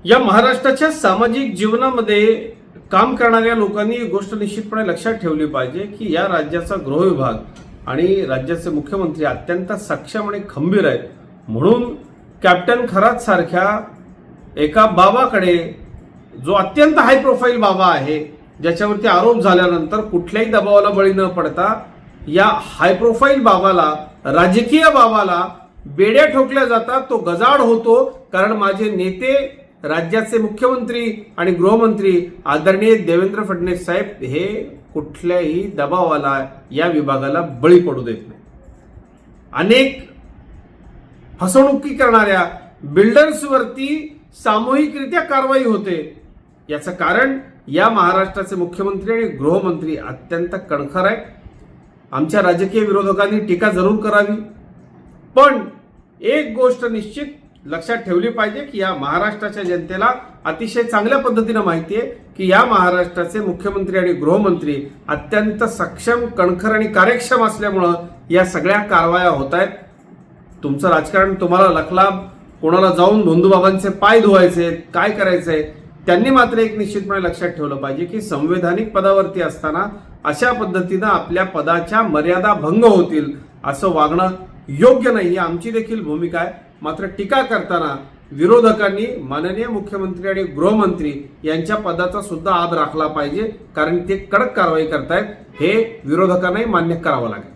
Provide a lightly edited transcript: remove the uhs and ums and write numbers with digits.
या महाराष्ट्राच्या सामाजिक जीवनामध्ये काम करणाऱ्या लोकांनी एक गोष्ट निश्चितपणे लक्षात ठेवली पाहिजे की या राज्याचा गृह विभाग आणि राज्याचे मुख्यमंत्री अत्यंत सक्षम आणि खंबीर आहेत. म्हणून कॅप्टन खरात सारख्या एका बाबाकडे, जो अत्यंत हाय प्रोफाईल बाबा आहे, ज्याच्यावरती आरोप झाल्यानंतर कुठल्याही दबावाला बळी न पडता या हाय प्रोफाईल बाबाला, राजकीय बाबाला बेड्या ठोकल्या जातात. तो गजाड होतो कारण माझे नेते, राज्याचे मुख्यमंत्री आणि गृहमंत्री आदरणीय देवेंद्र फडणवीस साहेब हे कुठल्याही दबावाला या विभागाला बळी पडू देत नाही. अनेक फसवणुकी करणाऱ्या बिल्डर्सवरती सामूहिकरित्या कारवाई होते. याचं कारण या महाराष्ट्राचे मुख्यमंत्री आणि गृहमंत्री अत्यंत कणखर आहेत. आमच्या राजकीय विरोधकांनी टीका जरूर करावी, पण एक गोष्ट निश्चित लक्षात ठेवली पाहिजे की या महाराष्ट्राच्या जनतेला अतिशय चांगल्या पद्धतीने माहिती आहे की या महाराष्ट्राचे मुख्यमंत्री आणि गृहमंत्री अत्यंत सक्षम, कणखर आणि कार्यक्षम असल्यामुळं या सगळ्या कारवाया होत आहेत. तुमचं राजकारण तुम्हाला लखलाभ, कोणाला जाऊन धोंडूबाबांचे पाय धुवायचे, काय करायचंय, त्यांनी मात्र एक निश्चितपणे लक्षात ठेवलं पाहिजे की संवैधानिक पदावरती असताना अशा पद्धतीनं आपल्या पदाच्या मर्यादा भंग होतील असं वागणं योग्य नाही. ही आमची देखील भूमिका आहे. मात्र टीका करताना विरोधकांनी माननीय मुख्यमंत्री आणि गृहमंत्री यांच्या पदाचा सुद्धा आद राखला पाहिजे, कारण ते कडक कारवाई करतायत. हे विरोधकांनाही मान्य करावं लागेल.